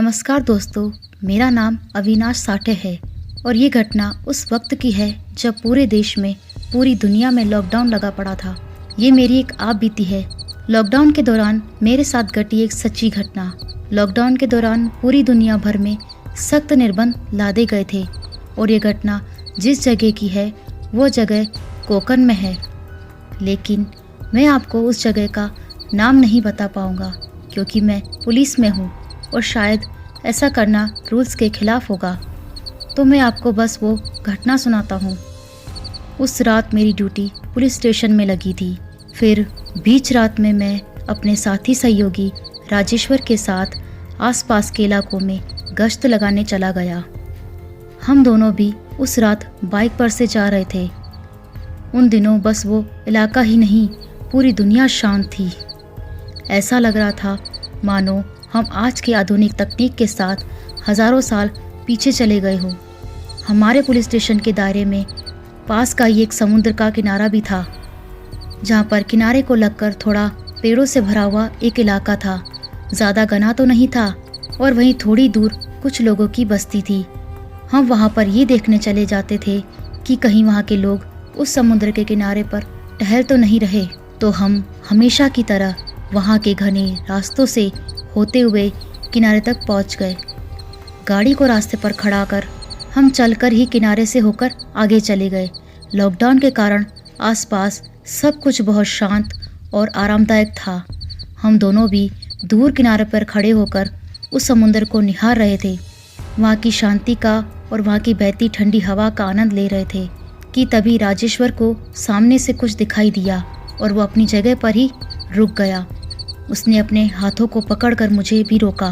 नमस्कार दोस्तों, मेरा नाम अविनाश साठे है और ये घटना उस वक्त की है जब पूरे देश में, पूरी दुनिया में लॉकडाउन लगा पड़ा था। ये मेरी एक आप बीती है। लॉकडाउन के दौरान मेरे साथ घटी एक सच्ची घटना। लॉकडाउन के दौरान पूरी दुनिया भर में सख्त निर्बंध लादे गए थे और ये घटना जिस जगह की है वो जगह कोकन में है। लेकिन मैं आपको उस जगह का नाम नहीं बता पाऊंगा क्योंकि मैं पुलिस में हूँ और शायद ऐसा करना रूल्स के खिलाफ होगा। तो मैं आपको बस वो घटना सुनाता हूँ। उस रात मेरी ड्यूटी पुलिस स्टेशन में लगी थी। फिर बीच रात में मैं अपने साथी सहयोगी राजेश्वर के साथ आसपास के इलाकों में गश्त लगाने चला गया। हम दोनों भी उस रात बाइक पर से जा रहे थे। उन दिनों बस वो इलाका ही नहीं, पूरी दुनिया शांत थी। ऐसा लग रहा था मानो हम आज की आधुनिक तकनीक के साथ हजारों साल पीछे चले गए हो। हमारे पुलिस स्टेशन के दायरे में पास का ही एक समुद्र का किनारा भी था, जहाँ पर किनारे को लगकर थोड़ा पेड़ों से भरा हुआ एक इलाका था। ज़्यादा घना तो नहीं था और वहीं थोड़ी दूर कुछ लोगों की बस्ती थी। हम वहाँ पर ये देखने चले जाते थे कि कहीं वहाँ के लोग उस समुद्र के किनारे पर टहल तो नहीं रहे। तो हम हमेशा की तरह वहाँ के घने रास्तों से होते हुए किनारे तक पहुँच गए। गाड़ी को रास्ते पर खड़ा कर हम चलकर ही किनारे से होकर आगे चले गए। लॉकडाउन के कारण आसपास सब कुछ बहुत शांत और आरामदायक था। हम दोनों भी दूर किनारे पर खड़े होकर उस समुद्र को निहार रहे थे, वहाँ की शांति का और वहाँ की बहती ठंडी हवा का आनंद ले रहे थे कि तभी राजेश्वर को सामने से कुछ दिखाई दिया और वो अपनी जगह पर ही रुक गया। उसने अपने हाथों को पकड़कर मुझे भी रोका।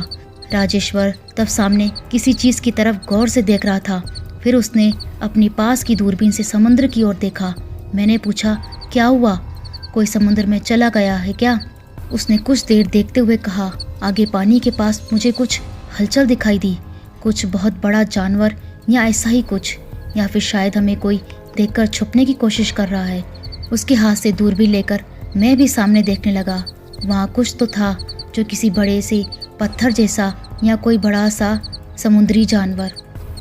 राजेश्वर तब सामने किसी चीज़ की तरफ गौर से देख रहा था। फिर उसने अपनी पास की दूरबीन से समुद्र की ओर देखा। मैंने पूछा, क्या हुआ? कोई समुद्र में चला गया है क्या? उसने कुछ देर देखते हुए कहा, आगे पानी के पास मुझे कुछ हलचल दिखाई दी, कुछ बहुत बड़ा जानवर या ऐसा ही कुछ, या फिर शायद हमें कोई देखकर छुपने की कोशिश कर रहा है। उसके हाथ से दूरबीन लेकर मैं भी सामने देखने लगा। वहाँ कुछ तो था जो किसी बड़े से पत्थर जैसा या कोई बड़ा सा समुद्री जानवर।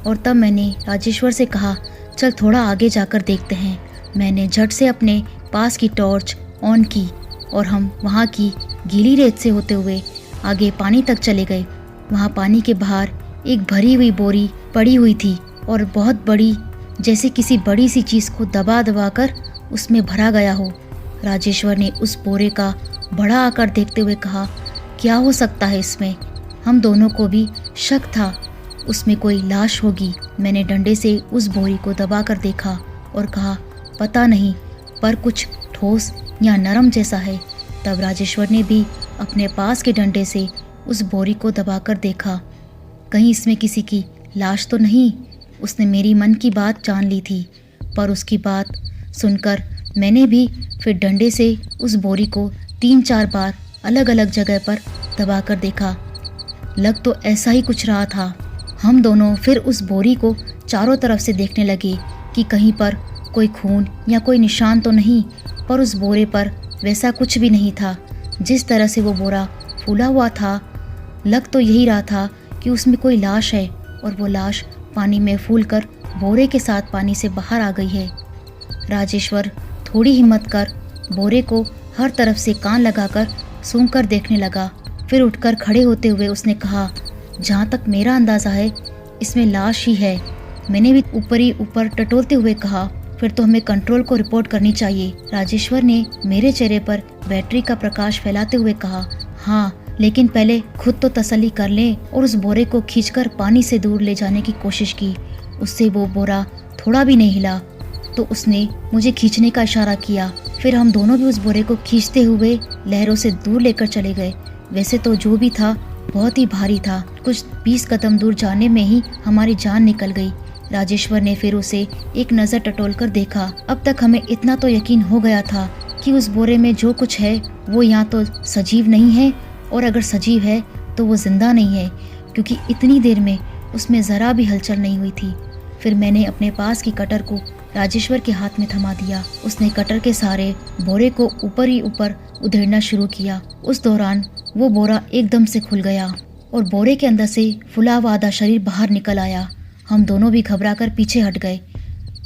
और तब मैंने राजेश्वर से कहा, चल थोड़ा आगे जाकर देखते हैं। मैंने झट से अपने पास की टॉर्च ऑन की और हम वहाँ की गीली रेत से होते हुए आगे पानी तक चले गए। वहाँ पानी के बाहर एक भरी हुई बोरी पड़ी हुई थी और बहुत बड़ी, जैसे किसी बड़ी सी चीज़ को दबा दबा कर उसमें भरा गया हो। राजेश्वर ने उस बोरे का बड़ा आकार देखते हुए कहा, क्या हो सकता है इसमें? हम दोनों को भी शक था उसमें कोई लाश होगी। मैंने डंडे से उस बोरी को दबाकर देखा और कहा, पता नहीं, पर कुछ ठोस या नरम जैसा है। तब राजेश्वर ने भी अपने पास के डंडे से उस बोरी को दबाकर देखा, कहीं इसमें किसी की लाश तो नहीं। उसने मेरी मन की बात जान ली थी, पर उसकी बात सुनकर मैंने भी फिर डंडे से उस बोरी को 3-4 बार अलग अलग जगह पर दबाकर देखा। लग तो ऐसा ही कुछ रहा था। हम दोनों फिर उस बोरी को चारों तरफ से देखने लगे कि कहीं पर कोई खून या कोई निशान तो नहीं, पर उस बोरे पर वैसा कुछ भी नहीं था। जिस तरह से वो बोरा फूला हुआ था, लग तो यही रहा था कि उसमें कोई लाश है और वो लाश पानी में फूलकर बोरे के साथ पानी से बाहर आ गई है। राजेश्वर थोड़ी हिम्मत कर बोरे को हर तरफ से कान लगाकर सूंघकर देखने लगा। फिर उठकर खड़े होते हुए उसने कहा, जहाँ तक मेरा अंदाज़ा है इसमें लाश ही है। मैंने भी ऊपर ही ऊपर टटोलते हुए कहा, फिर तो हमें कंट्रोल को रिपोर्ट करनी चाहिए। राजेश्वर ने मेरे चेहरे पर बैटरी का प्रकाश फैलाते हुए कहा, हाँ, लेकिन पहले खुद तो तसल्ली कर लें। और उस बोरे को खींचकर पानी से दूर ले जाने की कोशिश की। उससे वो बोरा थोड़ा भी नहीं हिला तो उसने मुझे खींचने का इशारा किया। फिर हम दोनों भी उस बोरे को खींचते हुए लहरों से दूर लेकर चले गए। वैसे तो जो भी था बहुत ही भारी था। कुछ 20 कदम दूर जाने में ही हमारी जान निकल गई। राजेश्वर ने फिर उसे एक नज़र टटोल कर देखा। अब तक हमें इतना तो यकीन हो गया था कि उस बोरे में जो कुछ है वो यहाँ तो सजीव नहीं है, और अगर सजीव है तो वो जिंदा नहीं है, क्योंकि इतनी देर में उसमें ज़रा भी हलचल नहीं हुई थी। फिर मैंने अपने पास की कटर को राजेश्वर के हाथ में थमा दिया। उसने कटर के सहारे बोरे को ऊपर ही ऊपर उधेड़ना शुरू किया। उस दौरान वो बोरा एकदम से खुल गया और बोरे के अंदर से फुला हुआ आधा शरीर बाहर निकल आया। हम दोनों भी घबराकर पीछे हट गए।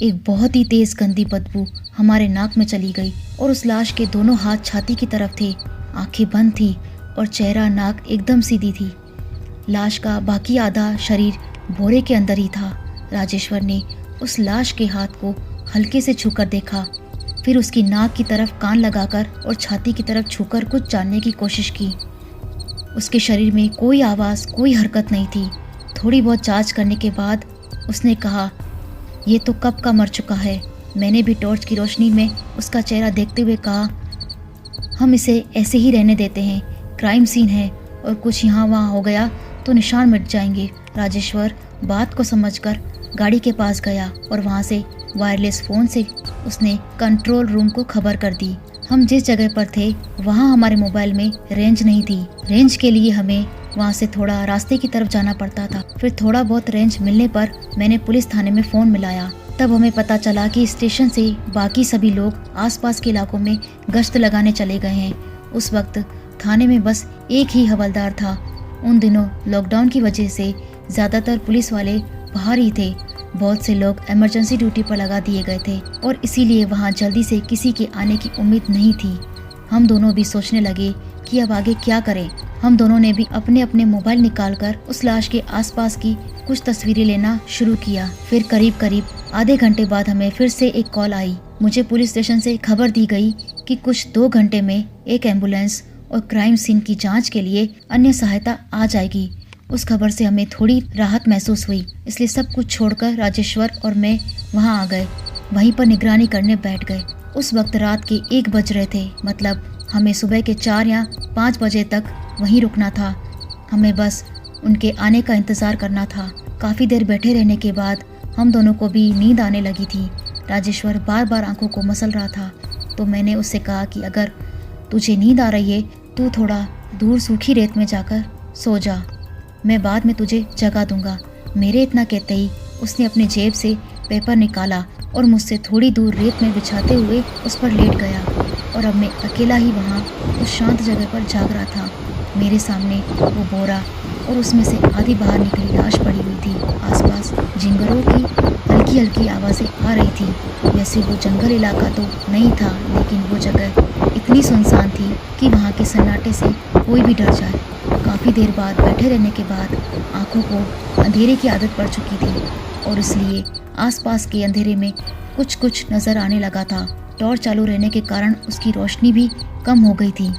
एक बहुत ही तेज गंदी बदबू हमारे नाक में चली गई और उस लाश के दोनों हाथ छाती की तरफ थे, आंखें बंद थी और चेहरा नाक एकदम सीधी थी। लाश का बाकी आधा शरीर बोरे के अंदर ही था। राजेश्वर ने उस लाश के हाथ को हल्के से छूकर देखा, फिर उसकी नाक की तरफ कान लगाकर और छाती की तरफ छूकर कुछ जानने की कोशिश की। उसके शरीर में कोई आवाज़, कोई हरकत नहीं थी। थोड़ी बहुत जांच करने के बाद उसने कहा, ये तो कब का मर चुका है। मैंने भी टॉर्च की रोशनी में उसका चेहरा देखते हुए कहा, हम इसे ऐसे ही रहने देते हैं, क्राइम सीन है और कुछ यहाँ वहाँ हो गया तो निशान मिट जाएंगे। राजेश्वर बात को समझकर गाड़ी के पास गया और वहाँ से वायरलेस फ़ोन से उसने कंट्रोल रूम को खबर कर दी। हम जिस जगह पर थे वहाँ हमारे मोबाइल में रेंज नहीं थी। रेंज के लिए हमें वहाँ से थोड़ा रास्ते की तरफ जाना पड़ता था। फिर थोड़ा बहुत रेंज मिलने पर मैंने पुलिस थाने में फ़ोन मिलाया। तब हमें पता चला कि स्टेशन से बाकी सभी लोग आसपास के इलाकों में गश्त लगाने चले गए हैं। उस वक्त थाने में बस एक ही हवलदार था। उन दिनों लॉकडाउन की वजह से ज़्यादातर पुलिस वाले बाहर ही थे। बहुत से लोग इमरजेंसी ड्यूटी पर लगा दिए गए थे और इसीलिए वहाँ जल्दी से किसी के आने की उम्मीद नहीं थी। हम दोनों भी सोचने लगे कि अब आगे क्या करें। हम दोनों ने भी अपने अपने मोबाइल निकालकर उस लाश के आसपास की कुछ तस्वीरें लेना शुरू किया। फिर करीब आधे घंटे बाद हमें फिर से एक कॉल आई। मुझे पुलिस स्टेशन से खबर दी गई कि कुछ 2 घंटे में एक एम्बुलेंस और क्राइम सीन की जांच के लिए अन्य सहायता आ जाएगी। उस खबर से हमें थोड़ी राहत महसूस हुई, इसलिए सब कुछ छोड़कर राजेश्वर और मैं वहां आ गए। वहीं पर निगरानी करने बैठ गए। उस वक्त रात के 1 बज रहे थे, मतलब हमें सुबह के 4 या 5 बजे तक वहीं रुकना था। हमें बस उनके आने का इंतज़ार करना था। काफ़ी देर बैठे रहने के बाद हम दोनों को भी नींद आने लगी थी। राजेश्वर बार बार आंखों को मसल रहा था, तो मैंने उससे कहा कि अगर तुझे नींद आ रही है तू थोड़ा दूर सूखी रेत में जाकर सो जा, मैं बाद में तुझे जगा दूंगा। मेरे इतना कहते ही उसने अपने जेब से पेपर निकाला और मुझसे थोड़ी दूर रेत में बिछाते हुए उस पर लेट गया। और अब मैं अकेला ही वहाँ उस शांत जगह पर जाग रहा था। मेरे सामने वो बोरा और उसमें से आधी बाहर निकली लाश पड़ी हुई थी। आसपास झिंगुरों की हल्की हल्की आवाज़ें आ रही थी। वैसे वो जंगल इलाका तो नहीं था, लेकिन वो जगह इतनी सुनसान थी कि वहाँ के सन्नाटे से कोई भी डर जाए। काफ़ी देर बाद बैठे रहने के बाद आंखों को अंधेरे की आदत पड़ चुकी थी और इसलिए आसपास के अंधेरे में कुछ नज़र आने लगा था। टॉर्च चालू रहने के कारण उसकी रोशनी भी कम हो गई थी।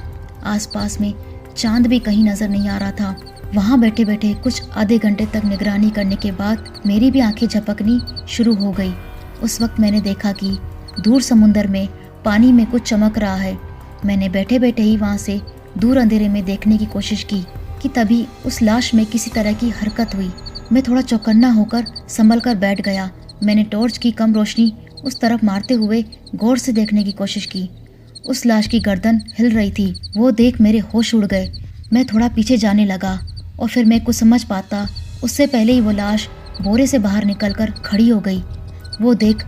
आसपास में चांद भी कहीं नज़र नहीं आ रहा था। वहाँ बैठे बैठे कुछ आधे घंटे तक निगरानी करने के बाद मेरी भी आंखें झपकनी शुरू हो गई। उस वक्त मैंने देखा कि दूर समुंदर में पानी में कुछ चमक रहा है। मैंने बैठे बैठे ही वहाँ से दूर अंधेरे में देखने की कोशिश की कि तभी उस लाश में किसी तरह की हरकत हुई। मैं थोड़ा चौकन्ना होकर संभल कर बैठ गया। मैंने टॉर्च की कम रोशनी उस तरफ मारते हुए गौर से देखने की कोशिश की। उस लाश की गर्दन हिल रही थी। वो देख मेरे होश उड़ गए। मैं थोड़ा पीछे जाने लगा और फिर मैं कुछ समझ पाता उससे पहले ही वो लाश बोरे से बाहर निकलकर खड़ी हो गई। वो देख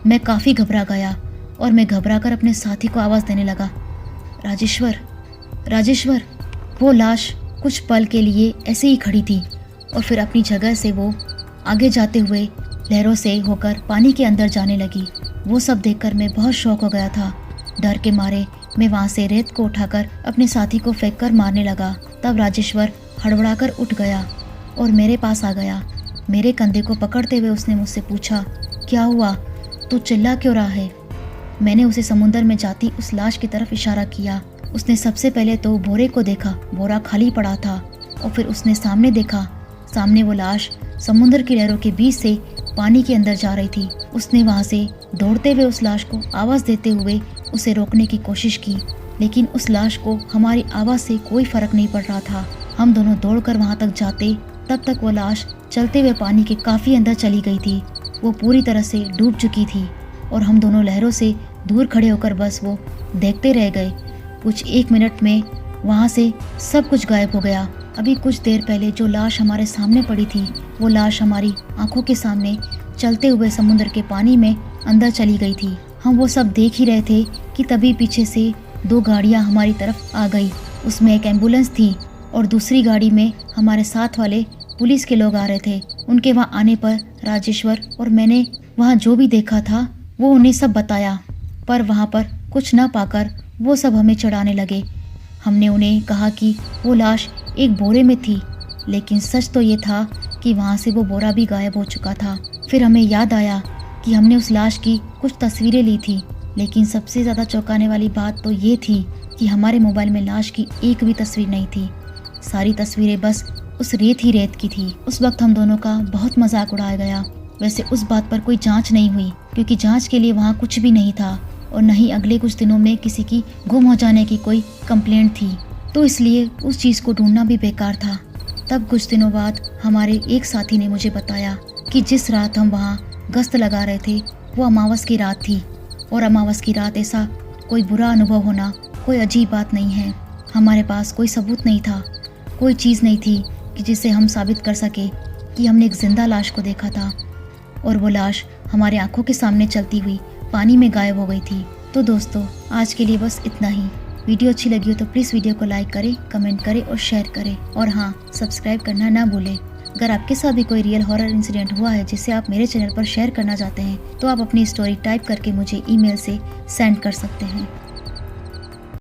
मैं काफ़ी घबरा गया और मैं घबरा कर अपने साथी को आवाज़ देने लगा, राजेश्वर, राजेश्वर। वो लाश कुछ पल के लिए ऐसे ही खड़ी थी और फिर अपनी जगह से वो आगे जाते हुए लहरों से होकर पानी के अंदर जाने लगी। वो सब देखकर मैं बहुत शौक हो गया था। डर के मारे मैं वहाँ से रेत को उठाकर अपने साथी को फेंक कर मारने लगा। तब राजेश्वर हड़बड़ाकर उठ गया और मेरे पास आ गया। मेरे कंधे को पकड़ते हुए उसने मुझसे पूछा, क्या हुआ, तू चिल्ला क्यों रहा है? मैंने उसे समुंदर में जाती उस लाश की तरफ इशारा किया। उसने सबसे पहले तो बोरे को देखा, बोरा खाली पड़ा था, और फिर उसने सामने देखा। सामने वो लाश समुद्र की लहरों के बीच से पानी के अंदर जा रही थी। उसने वहाँ से दौड़ते हुए उस लाश को आवाज़ देते हुए उसे रोकने की कोशिश की, लेकिन उस लाश को हमारी आवाज़ से कोई फर्क नहीं पड़ रहा था। हम दोनों दौड़कर वहाँ तक जाते, तब तक वो लाश चलते हुए पानी के काफ़ी अंदर चली गई थी। वो पूरी तरह से डूब चुकी थी और हम दोनों लहरों से दूर खड़े होकर बस वो देखते रह गए। कुछ 1 मिनट में वहाँ से सब कुछ गायब हो गया। अभी कुछ देर पहले जो लाश हमारे सामने पड़ी थी, वो लाश हमारी आंखों के सामने चलते हुए समुद्र के पानी में अंदर चली गई थी। हम वो सब देख ही रहे थे कि तभी पीछे से 2 गाड़ियाँ हमारी तरफ आ गई। उसमें एक एम्बुलेंस थी और दूसरी गाड़ी में हमारे साथ वाले पुलिस के लोग आ रहे थे। उनके वहाँ आने पर राजेश्वर और मैंने वहाँ जो भी देखा था वो उन्हें सब बताया, पर वहाँ पर कुछ न पाकर वो सब हमें चढ़ाने लगे। हमने उन्हें कहा कि वो लाश एक बोरे में थी, लेकिन सच तो ये था कि वहाँ से वो बोरा भी गायब हो चुका था। फिर हमें याद आया कि हमने उस लाश की कुछ तस्वीरें ली थी, लेकिन सबसे ज़्यादा चौंकाने वाली बात तो ये थी कि हमारे मोबाइल में लाश की एक भी तस्वीर नहीं थी। सारी तस्वीरें बस उस रेत ही रेत की थी। उस वक्त हम दोनों का बहुत मजाक उड़ाया गया। वैसे उस बात पर कोई जांच नहीं हुई, क्योंकि जांच के लिए वहाँ कुछ भी नहीं था और न ही अगले कुछ दिनों में किसी की गुम हो जाने की कोई कंप्लेंट थी, तो इसलिए उस चीज़ को ढूंढना भी बेकार था। तब कुछ दिनों बाद हमारे एक साथी ने मुझे बताया कि जिस रात हम वहाँ गश्त लगा रहे थे वो अमावस की रात थी, और अमावस की रात ऐसा कोई बुरा अनुभव होना कोई अजीब बात नहीं है। हमारे पास कोई सबूत नहीं था, कोई चीज़ नहीं थी कि जिससे हम साबित कर सके कि हमने एक जिंदा लाश को देखा था, और वो लाश हमारे आंखों के सामने चलती हुई पानी में गायब हो गई थी। तो दोस्तों, आज के लिए बस इतना ही। वीडियो अच्छी लगी हो तो प्लीज़ वीडियो को लाइक करें, कमेंट करें और शेयर करें, और हाँ, सब्सक्राइब करना ना भूलें। अगर आपके साथ भी कोई रियल हॉरर इंसिडेंट हुआ है जिसे आप मेरे चैनल पर शेयर करना चाहते हैं, तो आप अपनी स्टोरी टाइप करके मुझे ईमेल से सेंड कर सकते हैं।